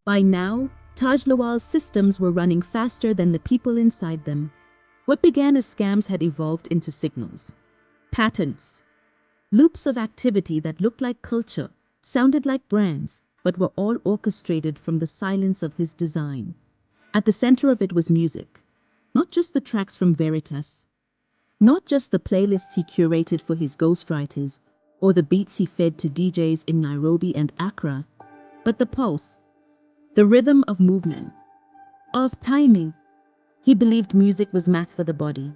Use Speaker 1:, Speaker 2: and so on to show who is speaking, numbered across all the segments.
Speaker 1: By now, Taj Lawal's systems were running faster than the people inside them. What began as scams had evolved into signals, patterns, loops of activity that looked like culture, sounded like brands, but were all orchestrated from the silence of his design. At the center of it was music, not just the tracks from Veritas, not just the playlists he curated for his ghostwriters, or the beats he fed to DJs in Nairobi and Accra, but the pulse, the rhythm of movement, of timing. He believed music was math for the body.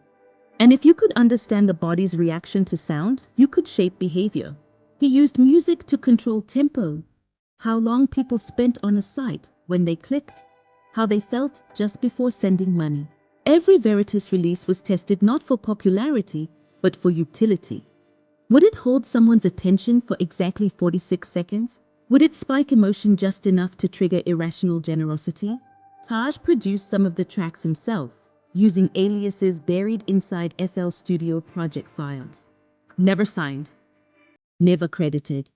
Speaker 1: And if you could understand the body's reaction to sound, you could shape behavior. He used music to control tempo, how long people spent on a site when they clicked, how they felt just before sending money. Every Veritas release was tested not for popularity, but for utility. Would it hold someone's attention for exactly 46 seconds? Would it spike emotion just enough to trigger irrational generosity? Taj produced some of the tracks himself, using aliases buried inside FL Studio project files. Never signed, never credited.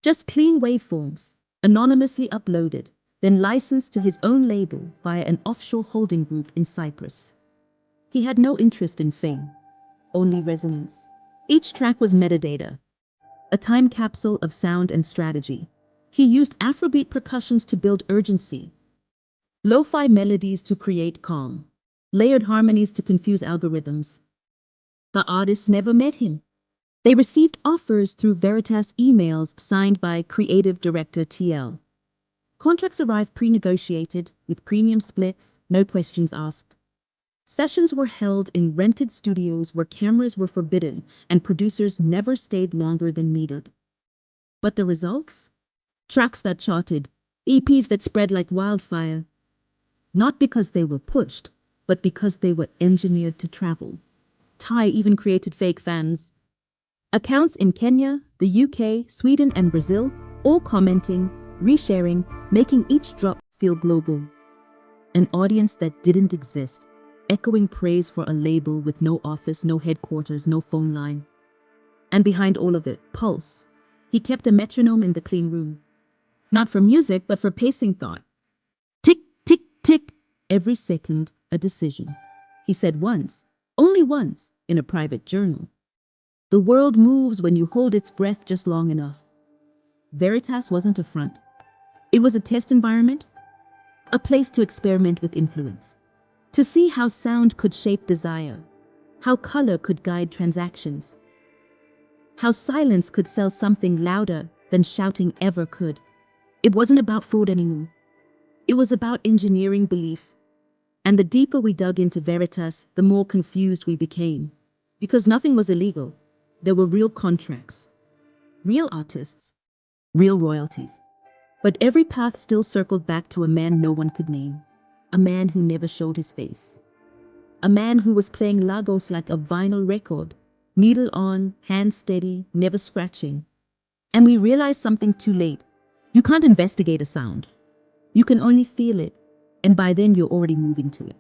Speaker 1: Just clean waveforms, anonymously uploaded, then licensed to his own label via an offshore holding group in Cyprus. He had no interest in fame, only resonance. Each track was metadata, a time capsule of sound and strategy. He used Afrobeat percussions to build urgency, lo-fi melodies to create calm, layered harmonies to confuse algorithms. The artists never met him. They received offers through Veritas emails signed by creative director TL. Contracts arrived pre-negotiated, with premium splits, no questions asked. Sessions were held in rented studios where cameras were forbidden and producers never stayed longer than needed. But the results? Tracks that charted, EPs that spread like wildfire. Not because they were pushed, but because they were engineered to travel. Ty even created fake fans. Accounts in Kenya, the UK, Sweden, and Brazil, all commenting, resharing, making each drop feel global. An audience that didn't exist, echoing praise for a label with no office, no headquarters, no phone line. And behind all of it, pulse. He kept a metronome in the clean room. Not for music, but for pacing thought. Tick, tick, tick. Every second, a decision. He said once, only once, in a private journal. The world moves when you hold its breath just long enough. Veritas wasn't a front. It was a test environment, a place to experiment with influence, to see how sound could shape desire, how color could guide transactions, how silence could sell something louder than shouting ever could. It wasn't about food anymore. It was about engineering belief. And the deeper we dug into Veritas, the more confused we became. Because nothing was illegal. There were real contracts, real artists, real royalties. But every path still circled back to a man no one could name. A man who never showed his face. A man who was playing Lagos like a vinyl record. Needle on, hand steady, never scratching. And we realized something too late. You can't investigate a sound. You can only feel it. And by then you're already moving to it.